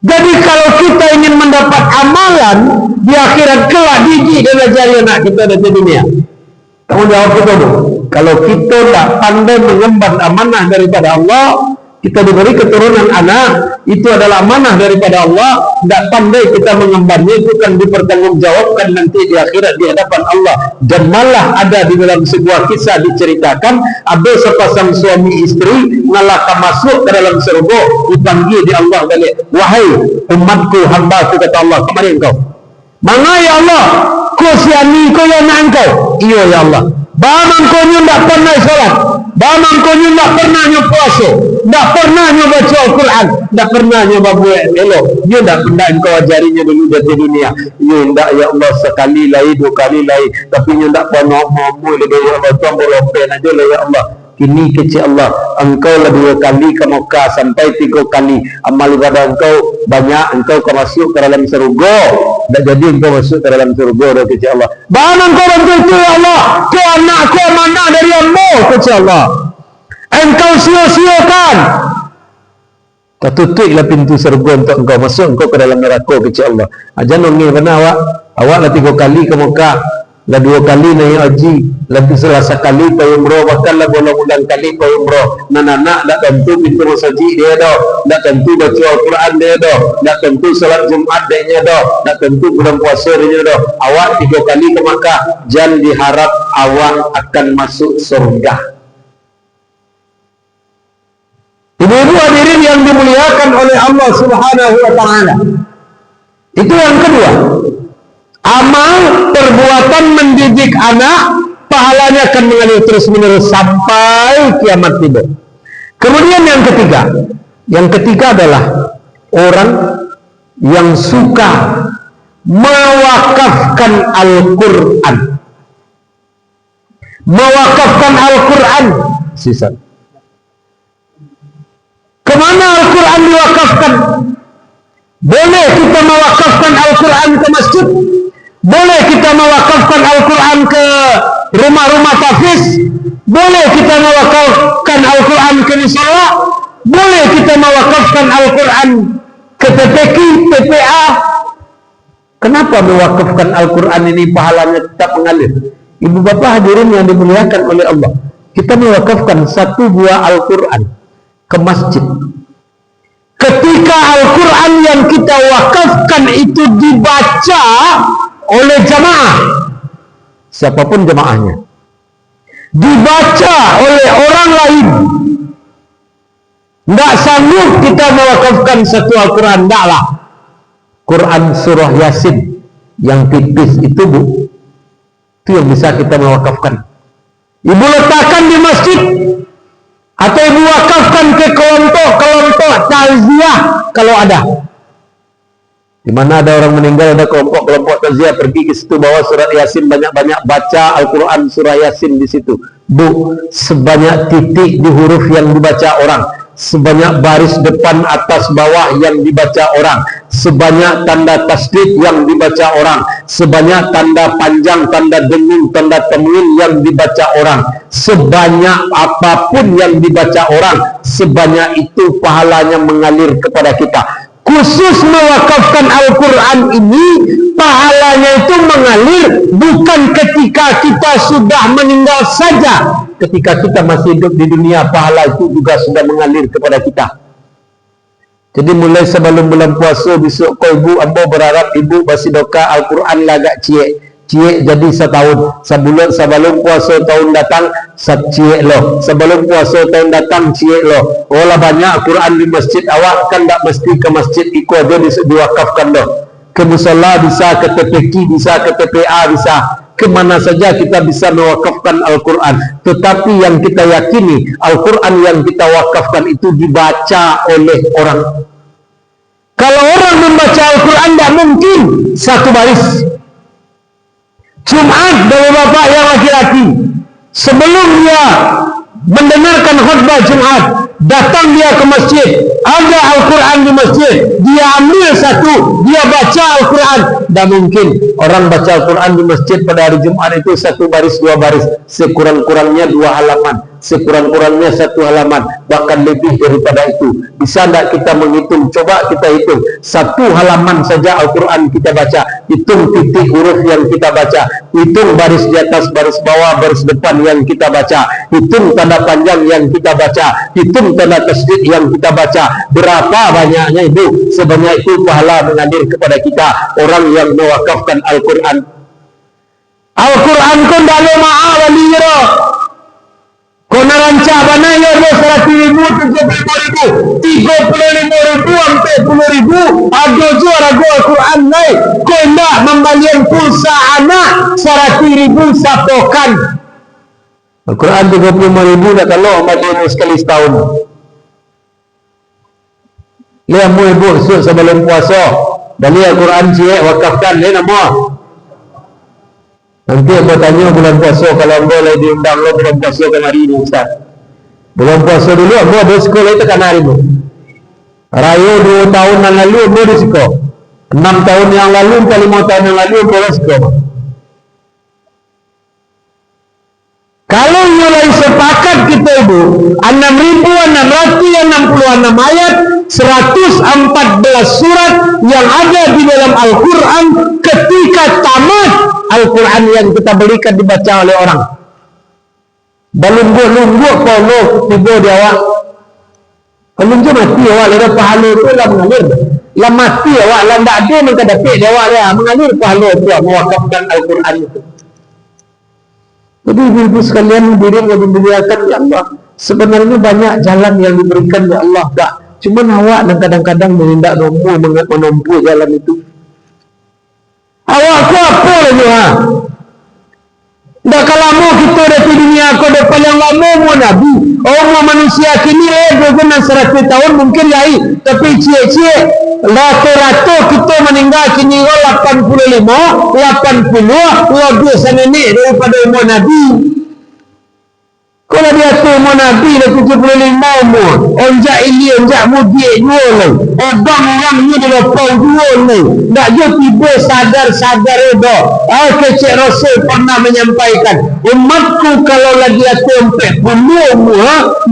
Jadi kalau kita ingin mendapat amalan di akhirat kelak gigi derajat anak kita ada di dunia. Tanggung jawab kita tu. Kalau kita tak pandai mengemban amanah daripada Allah, kita diberi keturunan anak, itu adalah amanah daripada Allah. Tak pandai kita mengembannya, itu akan dipertanggungjawabkan nanti di akhirat di hadapan Allah. Dan malah ada di dalam sebuah kisah diceritakan, ada sepasang suami istri ngalaka masuk ke dalam surga, dipanggil di Allah balik, wahai umatku, hambaku, kata Allah, kemana engkau? Mana ya Allah? Kau siani kau yang nak engkau? Iya ya Allah. Bamang kau ni tak pernah solat, bamang kau ni tak pernah puasa, tak pernah baca Al-Quran, tak pernah buat elok. Dia tak pernah engkau ajarinya dulu dari dunia. Ya tak ya Allah, sekali lagi, dua kali lagi, tapi dia tak pernah ngomong lebih ya Allah, tuan berlopen aja lah ya Allah. Kini kecil Allah, engkau lah 2 kali ke Mekah sampai 3 kali. Amal ibadah engkau banyak, engkau kau masuk ke dalam surga. Tak jadi engkau masuk ke dalam surga dah kecil Allah. Bahan engkau bantu itu ya Allah, ke anakku amanah dari Allah kecil Allah. Engkau sia-siakan. Tak tutuplah pintu surga untuk engkau masuk, engkau ke dalam neraka kecil Allah. Ajan nongil mana awak lah 3 kali ke Mekah, lah 2 kali naik haji, lagi selasa kali pergi umrah, bahkan lah bulan-bulan kali pergi umrah. Anak-anak tak tentu pintu masjid dia dah, tak tentu baca Al-Quran dia dah, tak tentu salat Jumaat dia dah, tak tentu bulan puasa dia dah. Awak 3 kali ke Makkah, jangan diharap awak akan masuk surga. Ibu-ibu hadirin yang dimuliakan oleh Allah Subhanahu wa Ta'ala, itu yang kedua. Amal perbuatan mendidik anak, pahalanya akan mengalir terus menerus sampai kiamat tiba. Kemudian yang ketiga adalah orang yang suka mewakafkan Al-Quran. Mewakafkan Al-Quran. Sisa. Kemana Al-Quran diwakafkan? Boleh kita mewakafkan Al-Quran ke masjid, boleh kita mewakafkan Al-Quran ke rumah-rumah tahfiz, boleh kita mewakafkan Al-Quran ke musala, boleh kita mewakafkan Al-Quran ke TPQ, TPA. Kenapa mewakafkan Al-Quran ini pahalanya tetap mengalir? Ibu bapa hadirin yang dimuliakan oleh Allah, kita mewakafkan 1 buah Al-Quran ke masjid. Ketika Al-Quran yang kita wakafkan itu dibaca oleh jamaah, siapapun jamaahnya, dibaca oleh orang lain, tidak sanggup kita mewakafkan 1 Al-Quran, tidaklah. Quran surah Yasin yang tipis itu bu, itu yang bisa kita mewakafkan. Ibu letakkan di masjid, atau ibu wakafkan ke kelompok takziah kalau ada. Di mana ada orang meninggal, ada kelompok takziah, pergi ke situ, bawa surat Yasin banyak-banyak, baca Al-Quran surah Yasin di situ. Bu, sebanyak titik di huruf yang dibaca orang, sebanyak baris depan atas bawah yang dibaca orang, sebanyak tanda tasdid yang dibaca orang, sebanyak tanda panjang, tanda dengung, tanda temuin yang dibaca orang, sebanyak apapun yang dibaca orang, sebanyak itu pahalanya mengalir kepada kita. Khusus mewakafkan Al-Quran ini, pahalanya itu mengalir bukan ketika kita sudah meninggal saja. Ketika kita masih hidup di dunia, pahala itu juga sudah mengalir kepada kita. Jadi mulai sebelum bulan puasa besok kau ibu, ambo berharap ibu basi doka Al-Quran lagak cie jadi setahun. Sebelum puasa tahun datang cie loh, sebelum puasa tahun datang cie loh. Olah banyak Quran di masjid awak kan tak mesti ke masjid ikut aja diwakafkan doh. Ke musalla bisa, ke TPQ bisa, ke TPA bisa. kemana saja kita bisa mewakafkan Al-Quran. Tetapi yang kita yakini, Al-Quran yang kita wakafkan itu dibaca oleh orang. Kalau orang membaca Al-Quran tidak mungkin satu baris. Jumat dari bapak yang laki-laki, sebelum dia mendengarkan khutbah Jumat, datang dia ke masjid, ada Al-Quran di masjid, dia ambil satu, dia baca Al-Quran. Dan mungkin orang baca Al-Quran di masjid pada hari Jumat itu satu baris, dua baris, sekurang-kurangnya 2 halaman, sekurang-kurangnya 1 halaman, bahkan lebih daripada itu. Bisa tidak kita menghitung? Coba kita hitung, 1 halaman saja Al-Quran kita baca, hitung titik huruf yang kita baca, hitung baris di atas, baris bawah, baris depan yang kita baca, hitung tanda panjang yang kita baca, hitung tanda tasdid yang kita baca, berapa banyaknya itu. Sebanyak itu pahala mengalir kepada kita, orang yang mewakafkan Al-Quran. Al-Quran kun dalam ma'awalira kona rancak bana ya 100.000, 70.000, 35.000 sampai 10.000. Ada juara Al-Quran naik. Kau nak membalian pulsa anak 100.000 sapokan. Al-Quran 35.000 nak kalau macam sekali setahun. Lihat mu ibu sebelum puasa, beli Al-Quran cik wakafkan le nama. Nanti aku tanya bulan puasa, kalau boleh diundang lo bulan puasa kemari ni Ustaz. Bulan puasa dulu aku ada sekolah itu kan hari tu. Raya 2 tahun yang lalu aku ada sekolah. 6 tahun yang lalu, 5 tahun yang lalu aku ada sekolah. Kalau mulai sepakat kita itu 6.666 ayat, 114 surat yang ada di dalam Al-Quran, ketika tamat Al-Quran yang kita berikan dibaca oleh orang, balunggu-lunggu kalau tiba di awak, balunggu mati awak, lada pahala itu lah mengalir, lah mati awak, lah tak ada mereka dapat di awak dia mengalir pahala itu, mewakafkan Al-Quran itu. Jadi ibu-ibu sekalian, diri yang dimuliakan ya Allah, sebenarnya banyak jalan yang diberikan ya Allah, tak. Cuma awak dan kadang-kadang tidak menempuh jalan itu. Awak ku apa lagi ha? Dah kalau mau kita ada di dunia aku ada paling lama mu Nabi. Mau manusia kini dengan 100 tahun mungkin lain. Tapi cie-cie rata-rata kita meninggal kini 85, 80 lebih sana ni daripada umur Nabi. Kalau dia tu umur Nabi dah 75 umur, onjak ini, onjak mudik dua ni, orang ni dia lepau dua ni, tak je tiba sadar-sadar dah. Kecik Rasul pernah menyampaikan, umatku kalau lagi aku 40 umur,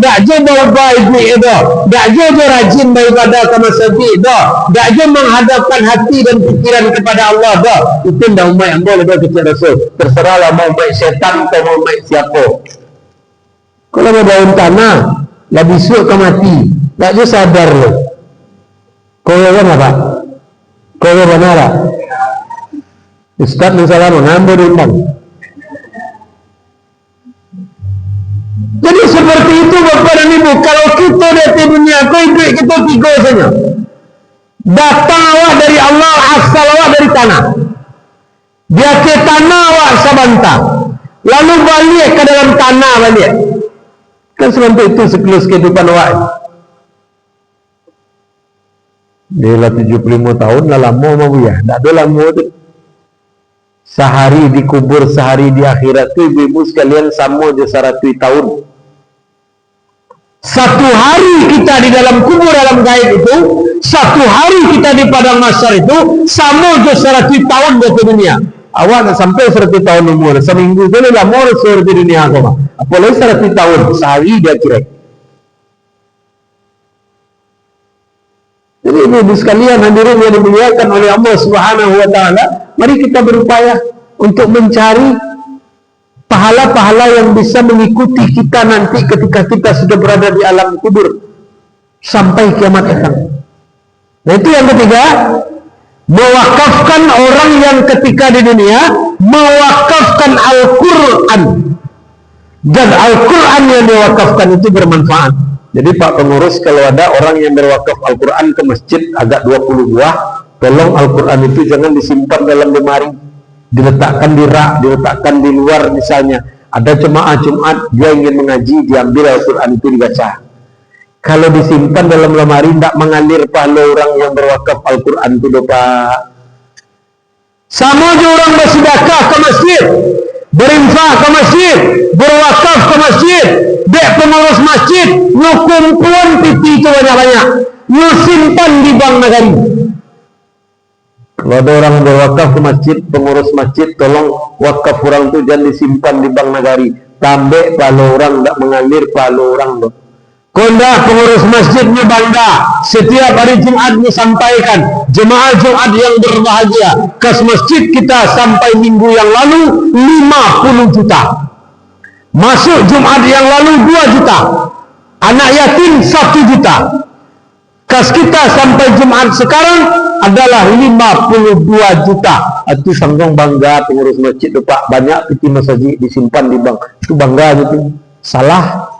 tak je berubah duit dah, tak je rajin beribadah ke masjid dah, tak je menghadapkan hati dan fikiran kepada Allah dah. Itu dah umat yang boleh dah kecik Rasul. Terserahlah mau umat syaitan atau mau umat siapa. Kalau ada daun tanah, lah besok kau mati, tak je sadar lo. Kau kan apa? Kau mana lah? Ustaz Nusalamu, nambah diundang. Jadi seperti itu Bapak dan Ibu, kalau kita dari dunia, kau hidup kita 3 saja. Datang awak dari Allah, asal awak dari tanah. Dia ke tanah awak sabanta, lalu balik ke dalam tanah balik. Kan seperti itu sekelus kehidupan awak. Dia lah 75 tahun lah lama mau ya. Tak ada lama tu. Sehari dikubur, sehari di akhirat tu ibu-ibu sekalian sama je 100 tahun. Satu hari kita di dalam kubur dalam gaib itu, satu hari kita di padang mahsyar itu sama je 100 tahun di dunia. Awak nak sampai 100 tahun umur, seminggu tu lah umur di dunia agama. Apalagi 100 tahun, sehari dia kira. Jadi ibu sekalian hadirin yang dimuliakan oleh Allah Subhanahu wa taala, mari kita berupaya untuk mencari pahala-pahala yang bisa mengikuti kita nanti ketika kita sudah berada di alam kubur sampai kiamat datang. Nah itu yang ketiga, mewakafkan orang yang ketika di dunia mewakafkan Al-Quran, dan Al-Quran yang diwakafkan itu bermanfaat. Jadi Pak Pengurus, kalau ada orang yang berwakaf Al-Quran ke masjid agak 20 buah, tolong Al-Quran itu jangan disimpan dalam lemari, diletakkan di rak, diletakkan di luar misalnya. Ada jemaah Jumat dia ingin mengaji, diambil Al-Quran itu dibaca. Kalau disimpan dalam lemari tidak mengalir pahala orang yang berwakaf Al-Quran itu Pak. Sama aja orang bersedekah ke masjid, berinfak ke masjid, berwakaf ke masjid, dek pengurus masjid, kumpulan pipi itu banyak-banyak, simpan di bank negara. Kalau ada orang berwakaf ke masjid, pengurus masjid, tolong wakaf orang itu jangan disimpan di bank negara. Tambah pahala orang tidak mengalir pahala orang tu. Kondah pengurus masjidnya bangga, setiap hari Jumat sampaikan jemaah Jumat yang berbahagia, kas masjid kita sampai minggu yang lalu 50 juta, masuk Jumat yang lalu 2 juta, anak yatim 1 juta, kas kita sampai Jumat sekarang adalah 52 juta. Itu sanggung bangga pengurus masjid tu Pak, banyak piti masjid disimpan di bank, itu bangga gitu. Salah.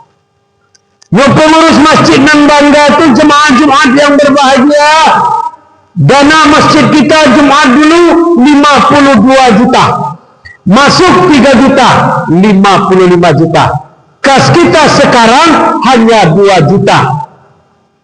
Yang pengurus masjid nan bangga itu jemaah Jumat yang berbahagia. Dana masjid kita Jumat dulu 52 juta, masuk 3 juta, 55 juta. Kas kita sekarang hanya 2 juta,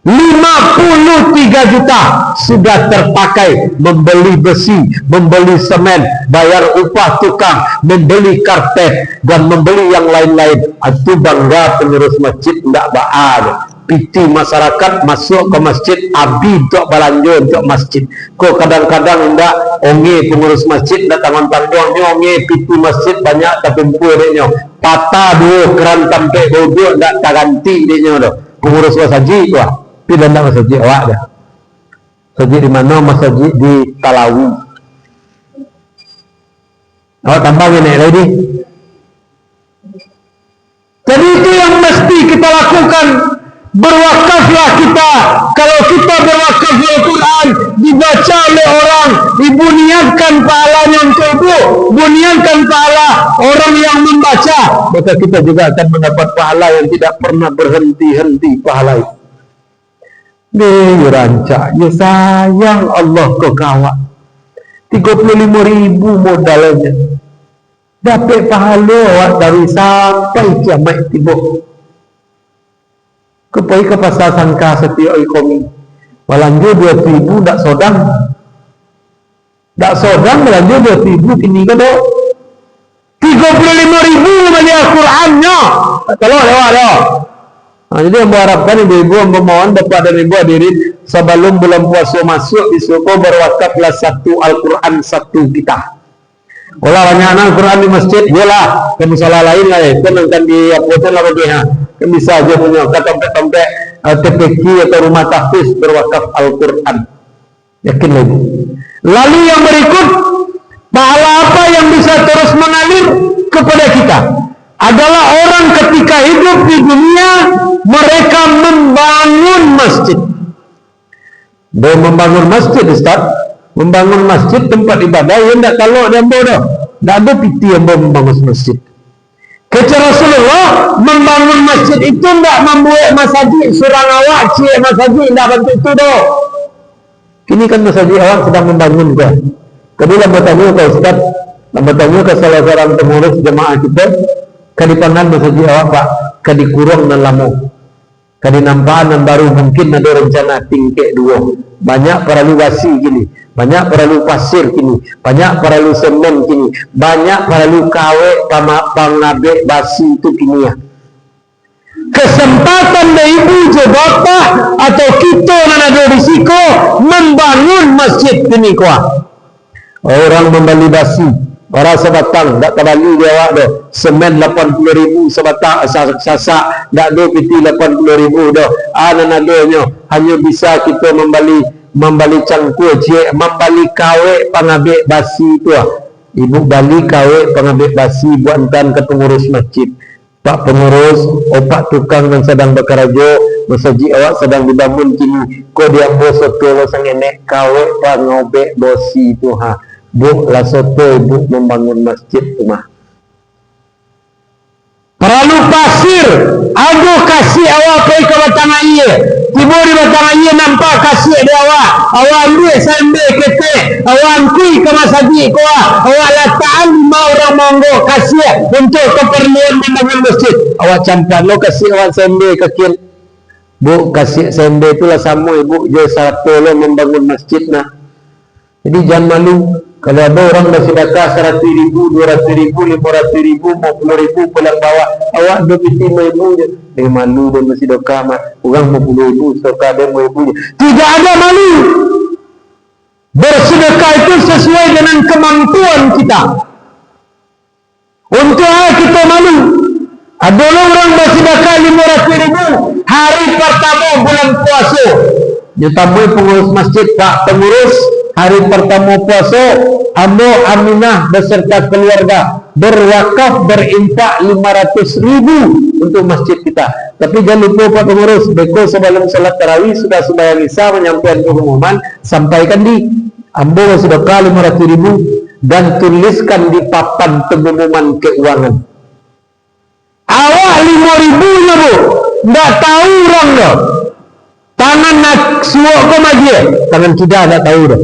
53 juta sudah terpakai membeli besi, membeli semen, bayar upah tukang, membeli karpet dan membeli yang lain-lain. Itu bangga pengurus masjid tidak baal. Piti masyarakat masuk ke masjid, abi untuk belanja untuk masjid. Kok kadang-kadang tidak onge pengurus masjid datang tanggung-tanggung onge piti masjid banyak tapi punya patah dua keran sampai bodoh tidak terganti dia tu. Pengurus masjid wah. Tidak ada masjid awak dah. Masjid di mana? Masjid di Talawi. Awak tambah ini lagi. Jadi itu yang mesti kita lakukan. Berwakaflah kita. Kalau kita berwakaf Al-Quran dibaca oleh orang, ibu niatkan pahalanya untuk ibu, ibu niatkan pahala orang yang membaca, maka kita juga akan mendapat pahala yang tidak pernah berhenti-henti pahala itu. Dia rancak, ya sayang Allah ke kawan 35.000 modalnya, dapat pahala awak dari sampai kiamat tiba. Kepai ke pasar sangka setiap ekonomi melanja 2.000 tak sodang, tak sodang melanja 2.000 kini ke dok 35.000 beli Al-Qurannya. Tolong lewat. Jadi yang mengharapkan ibu-ibu memohon dapat dari ibu hadirin sebelum bulan puasa masuk disuruh berwakaflah satu Al-Quran satu kita. Olah banyak anak Al-Quran di masjid, yolah ke musola lain lah ya, kan akan di apoten lah bagi kan bisa aja punya tempat-tempat TPQ atau rumah tahfiz berwakaf Al-Quran. Yakin lagi. Lalu yang berikut, pahala apa yang bisa terus mengalir kepada kita? Adalah orang ketika hidup di dunia mereka membangun masjid. Dia membangun masjid Ustaz, membangun masjid tempat ibadah yang tidak kalau dia bodoh, tidak ada piti yang membangun masjid. Kata Rasulullah membangun masjid itu tidak membuat masjid surang awak cik masjid tidak bantu itu doh. Kini kan masjid awak sedang membangun ke. Tadi lambat tanya ke Ustaz, lambat tanya ke salah seorang pengurus jemaah kita. Kadipangan masjid awak Pak, kadikurang dan lama, kadinampaan dan baru mungkin ada rencana tingkek dua. Banyak perlu basi gini, banyak perlu pasir kini, banyak perlu semen kini, banyak perlu kawe pangabek basi itu kini ya. Kesempatan dari ibu je bapak atau kita yang ada risiko membangun masjid kini kuah. Orang membeli basi, orang sebatang, tak terbalik dia awak dah. Semen 80.000 sebatang, sasak, tak ada piti 80.000 dah. Adanya hanya bisa kita membeli cangkul, membeli kawe pengabek basi tu. Ibu beli kawe pengabek basi buatan ke pengurus masjid. Pak pengurus, opak tukang yang sedang bekerja, masjid awak sedang dibangun kini. Kau dia bos soto sang enek kawe pengabek basi tu ha. Bu lah soto ibu membangun masjid rumah. Perlu pasir, aku kasih awak pergi ke batang air. Ibu di batang ayah nampak kasih dia awak. Awak ambil sambil kete. Awak angkui ke masjid ko. Awak letakkan 5 orang monggo kasih untuk keperluan membangun masjid. Awak campak lo kasih awak sambil kekil. Bu, kasih sambil itulah sama ibu. Dia satu lo membangun masjid nah. Jadi jangan malu. Kalau ada orang bersedekah 100.000, 200.000, 500.000, 50.000 pulang bawa, awak 25.000 je. Dia malu dia bersedekah mah. Orang 50.000 sedekah dia 50.000. Tidak ada malu. Bersedekah itu sesuai dengan kemampuan kita. Untuk kita malu. Ada orang bersedekah 500.000 hari pertama bulan puasa. Dia tambah pengurus masjid, Pak pengurus. Hari pertama puasa, Ambo Aminah beserta keluarga berwakaf berinfak 500.000 untuk masjid kita. Tapi jangan lupa Pak pengurus, beko sebelum salat tarawih sudah sembahyang isya menyampaikan pengumuman, sampaikan di Ambo sedekah 500.000 dan tuliskan di papan pengumuman keuangan. Awak 5.000 nya bu, nggak tahu orang dah. Tangan nak suok ko maji, tangan kita nggak tahu dah.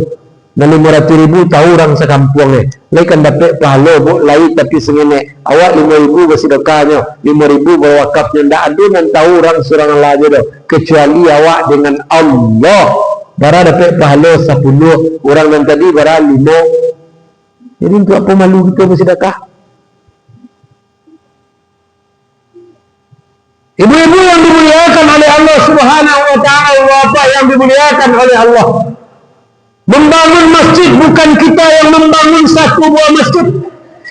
Dan 500.000 tahu orang sekampung ni. Lai kan dapat pahala bu, lai tapi sengene. Awak 5.000 bersedekahnya, 5.000 berwakafnya. Ndak ada yang tahu orang surang Allah je dah. Kecuali awak dengan Allah. Bara dapat pahala 10, orang yang tadi bara 5. Jadi untuk apa malu kita bersedekah? Ibu-ibu yang dimuliakan oleh Allah Subhanahu wa taala, bapak yang dimuliakan oleh Allah. Membangun masjid bukan kita yang membangun satu buah masjid.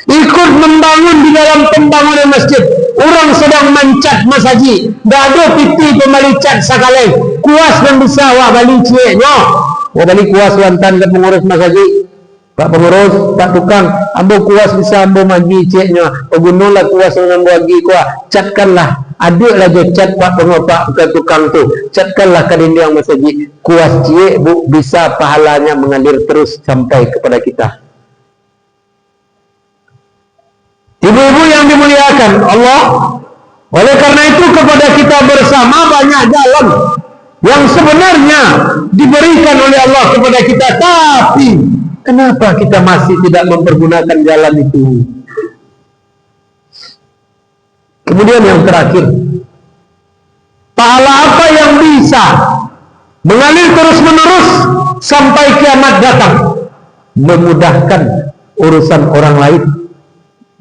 Ikut membangun di dalam pembangunan masjid. Orang sedang mencat masjid. Dah ada piti pembali cat sakalai. Kuas dan besar wak bali cieknya. Wak bali kuas wantan ke pengurus masjid. Pak pengurus, Pak tukang, ambo kuas bisa ambo magi cieknya. Ogunolah kuas dengan bagi kuah. Catkanlah. Adiklah je cat Pak pengurus, Pak bukan tukang tu. Catkanlah ke dinding masjid. Kuas ciek bu bisa pahalanya mengalir terus sampai kepada kita. Ibu-ibu yang dimuliakan Allah, oleh karena itu kepada kita bersama banyak jalan yang sebenarnya diberikan oleh Allah kepada kita, tapi kenapa kita masih tidak mempergunakan jalan itu? Kemudian yang terakhir, pahala apa yang bisa mengalir terus-menerus sampai kiamat datang? Memudahkan urusan orang lain,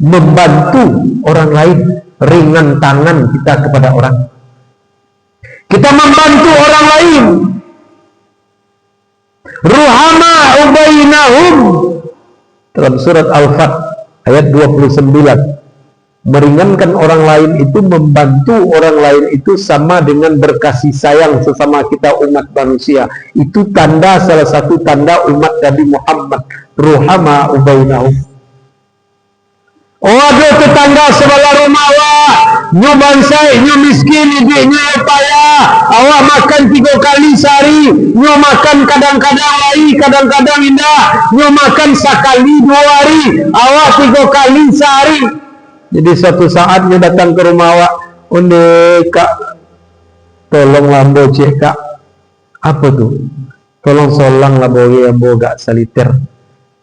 membantu orang lain, ringan tangan kita kepada orang. Kita membantu orang lain. Ruhama ubainahum dalam surat Al-Fat ayat 29. Meringankan orang lain itu, membantu orang lain itu sama dengan berkasih sayang sesama kita umat manusia. Itu tanda, salah satu tanda umat Nabi Muhammad. Ruhama ubainahum. Oh ada tetangga sebelah rumah awak, nyu bansai, nyu miskin, idiknya payah. Awak makan 3 kali sehari, nyu makan kadang-kadang lagi, kadang-kadang indah. Nyu makan sekali 2 hari, awak 3 kali sehari. Jadi suatu saat nyu datang ke rumah awak, onde kak, tolong lambo cek kak. Apa tu? Tolong solang lah boge ambo gak saliter.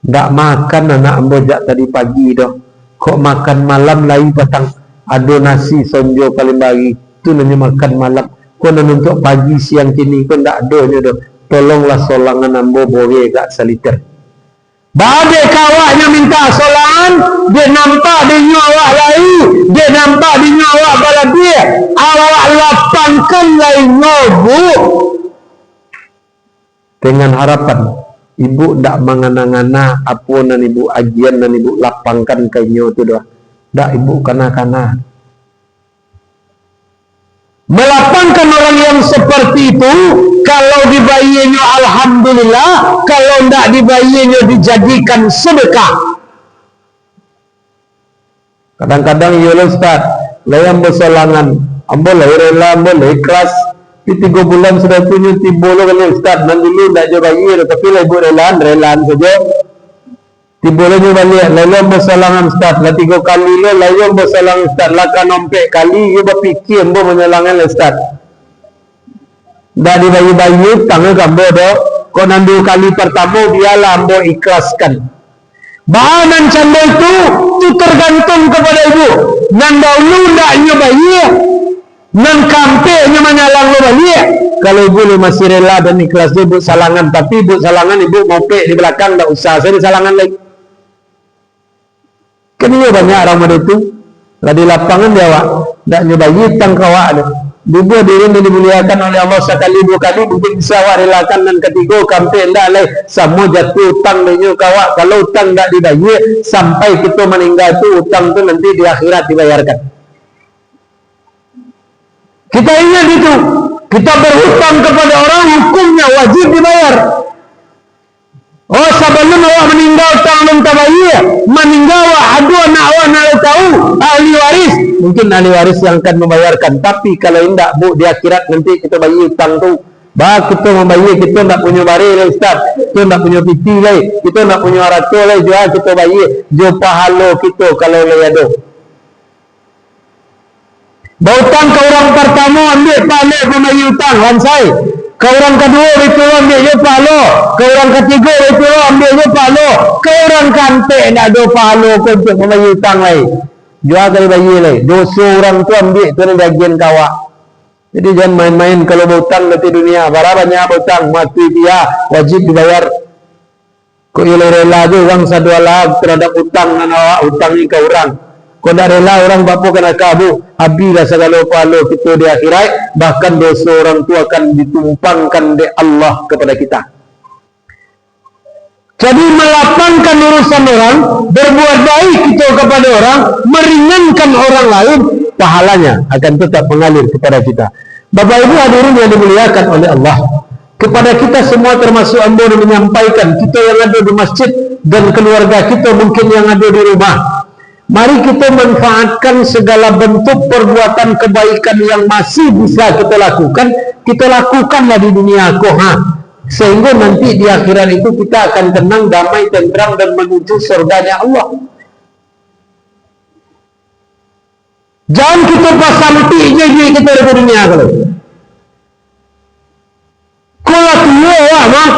Ndak makan anak ambo jak tadi pagi dah. Kok makan malam lagi patang ada nasi sonjo paling bagi tu nanya makan malam. Kok untuk pagi siang kini kok ndak ada nya dah. Tolonglah solangan ambo boge gak saliter. Bade kawaknya minta solangan, dia nampak dia nyawak lagi, dia nampak dia nyawak bala dia. Awak lapangkan lagi ngobu. Dengan harapan ibu ndak mangana-ngana apa nan ibu ajian nan ibu lapangkan kainyo tu dah. Ndak ibu kana-kana. Melapangkan orang yang seperti itu, kalau dibayinya alhamdulillah, kalau ndak dibayinya dijadikan sedekah. Kadang-kadang ya Ustaz, layam bersolangan, ambo rela, ambo ikhlas. Di 3 bulan sudah punya timbul kalau Ustaz, nan dulu ndak je bayi, tapi ibu relaan saja. Timbulnya balik, layam bersolangan Ustaz, lah 3 kali le, layam bersolangan Ustaz, lah kan ompek kali, dia berfikir ambo menyalangan Ustaz. Dah dibayi-bayi tangga gambo do. Kau nandu kali pertama dia lambo ikhlaskan. Bahanan canda itu tergantung kepada ibu. Nan dahulu ndak nyobayi, nan kampenya menyalang lo bayi. Kalau ibu lu masih rela dan ikhlas ibu salangan, tapi ibu salangan ibu mopek di belakang ndak usah saya di salangan lagi. Kan iya banyak orang muda itu. Lah di lapangan dia wak ndak nyobayi tang kawak ada. Ibu diri dimuliakan oleh Allah sekali dua kali mungkin bisa relakan dan ketiga kampai ndak leh semua jatuh utang denyo kawak. Kalau utang ndak dibayar sampai kita meninggal tu utang tu nanti di akhirat dibayarkan. Kita ingat itu, kita berhutang kepada orang hukumnya wajib dibayar. Oh sebelum awak meninggal utang belum terbayar, meninggal awak ada anak awak nak tahu ahli waris. Mungkin ahli waris yang akan membayarkan. Tapi kalau tidak bu di akhirat nanti kita bayar hutang tu. Bah kita membayar, kita tidak punya baril lah Ustaz. Kita tidak punya piti lah. Kita tidak punya arato lah. Jual kita bayar. Jual pahala kita kalau lah ada. Berhutang ke orang pertama ambil pahala membayar hutang. Hansai. Ke orang kedua itu ambil je pahala. Ke orang ketiga itu ambil je pahala. Ke orang kantik nak ada pahala untuk membayar hutang lain. Jual kali bayar lagi. Dosa orang tu ambil tu ni bagian kawak. Jadi jangan main-main kalau berhutang di dunia. Berapa banyak berhutang mati dia wajib dibayar. Kau rela je orang satu alam terhadap hutang dan awak hutang ni ke orang. Kau dah rela orang bapa kena kabu. Habislah segala pahala kita di akhirat. Bahkan dosa orang tu akan ditumpangkan di Allah kepada kita. Jadi melapangkan urusan orang, berbuat baik kita kepada orang, meringankan orang lain, pahalanya akan tetap mengalir kepada kita. Bapak Ibu hadirin yang dimuliakan oleh Allah, kepada kita semua termasuk anda yang menyampaikan, kita yang ada di masjid dan keluarga kita mungkin yang ada di rumah. Mari kita manfaatkan segala bentuk perbuatan kebaikan yang masih bisa kita lakukanlah di dunia koha. Sehingga nanti di akhirat itu kita akan tenang, damai, tenteram dan menuju surganya Allah. Jangan kita pasang je kita di dunia kalau. Kalau tua wah mah.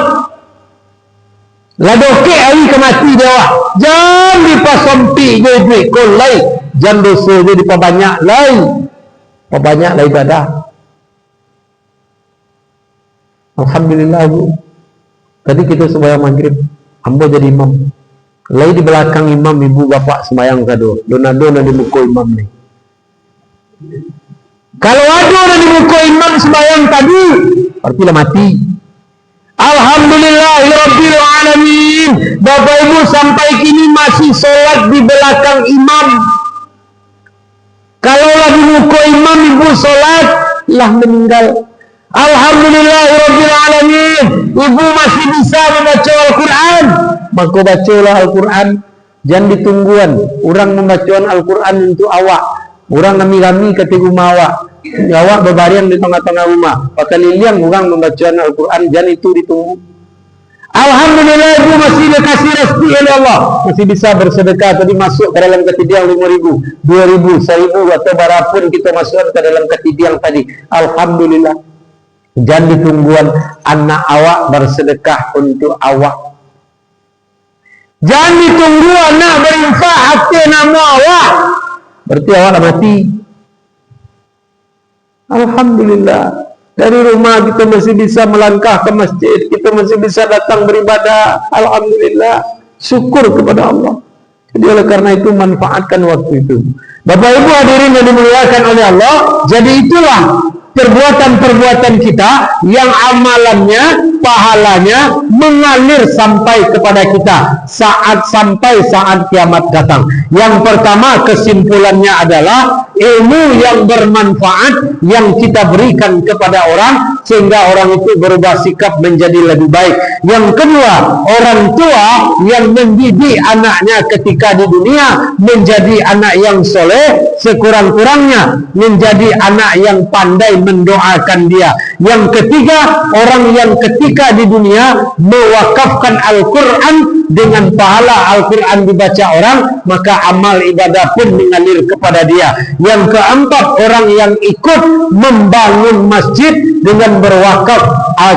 Ladoke hari kemati dia wah. Jangan dipasang je kolai. Jangan dosa je diperbanyak lain. Perbanyaklah ibadah. Alhamdulillah bu. Tadi kita sembahyang maghrib, hamba jadi imam. Lagi di belakang imam ibu bapak sembahyang sado. Donado di muka imam ni. Kalau ada di muka imam sembahyang tadi, artinya mati. Alhamdulillahirabbil alamin. Bapak ibu sampai kini masih solat di belakang imam. Kalau lagi muka imam ibu solat, lah meninggal. Alhamdulillahirabbil alamin. Ibu masih bisa membaca Al-Quran, maka bacalah Al-Quran. Jangan ditungguan. Orang membaca Al-Quran untuk awak. Orang kami ketika rumah awak. Awak berbaring di tengah-tengah rumah. Pakai liliang orang membaca Al-Quran. Jangan itu ditunggu. Alhamdulillah ibu masih dikasih rezeki oleh Allah. Masih bisa bersedekah. Tadi masuk ke dalam ketidiang 5.000, 2.000, 1.000 atau berapapun kita masuk ke dalam ketidiang tadi. Alhamdulillah. Jangan ditungguan anak awak bersedekah untuk awak. Jangan ditunggu anak berinfak hati nama awak. Berarti awak dah mati. Alhamdulillah. Dari rumah kita masih bisa melangkah ke masjid. Kita masih bisa datang beribadah. Alhamdulillah. Syukur kepada Allah. Jadi oleh karena itu manfaatkan waktu itu. Bapak Ibu hadirin yang dimuliakan oleh Allah. Jadi itulah perbuatan-perbuatan kita yang amalannya, pahalanya mengalir sampai kepada kita sampai saat kiamat datang. Yang pertama kesimpulannya adalah ilmu yang bermanfaat yang kita berikan kepada orang sehingga orang itu berubah sikap menjadi lebih baik. Yang kedua, orang tua yang mendidik anaknya ketika di dunia menjadi anak yang soleh, sekurang-kurangnya menjadi anak yang pandai mendoakan dia. Yang ketiga, orang yang ketika di dunia mewakafkan Al-Quran dengan pahala Al-Quran dibaca orang, maka amal ibadah pun mengalir kepada dia. Yang keempat, orang yang ikut membangun masjid dengan berwakaf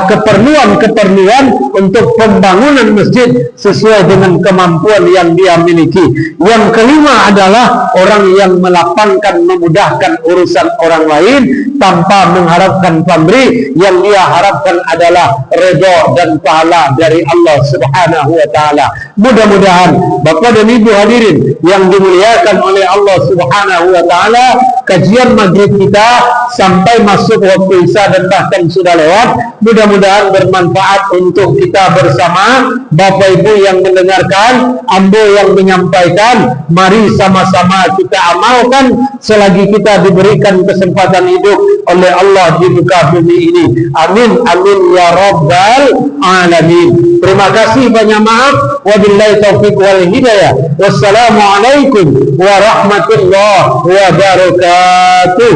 keperluan-keperluan untuk pembangunan masjid sesuai dengan kemampuan yang dia miliki. Yang kelima adalah orang yang melapangkan, memudahkan urusan orang lain tanpa mengharapkan pemberi. Yang dia harapkan adalah redha dan pahala dari Allah Subhanahu wa taala. Mudah-mudahan Bapak dan Ibu hadirin yang dimuliakan oleh Allah Subhanahu wa taala, kajian maghrib kita sampai masuk waktu Isya dan bahkan sudah lewat, mudah-mudahan bermanfaat untuk kita bersama. Bapak Ibu yang mendengarkan, ambo yang menyampaikan, mari sama-sama kita amalkan selagi kita diberikan kesempatan hidup oleh Allah di muka bumi ini. Amin amin ya rabbal alamin. Terima kasih, banyak maaf. Wabillahi taufiq wal hidayah. Wassalamualaikum warahmatullahi wabarakatuh.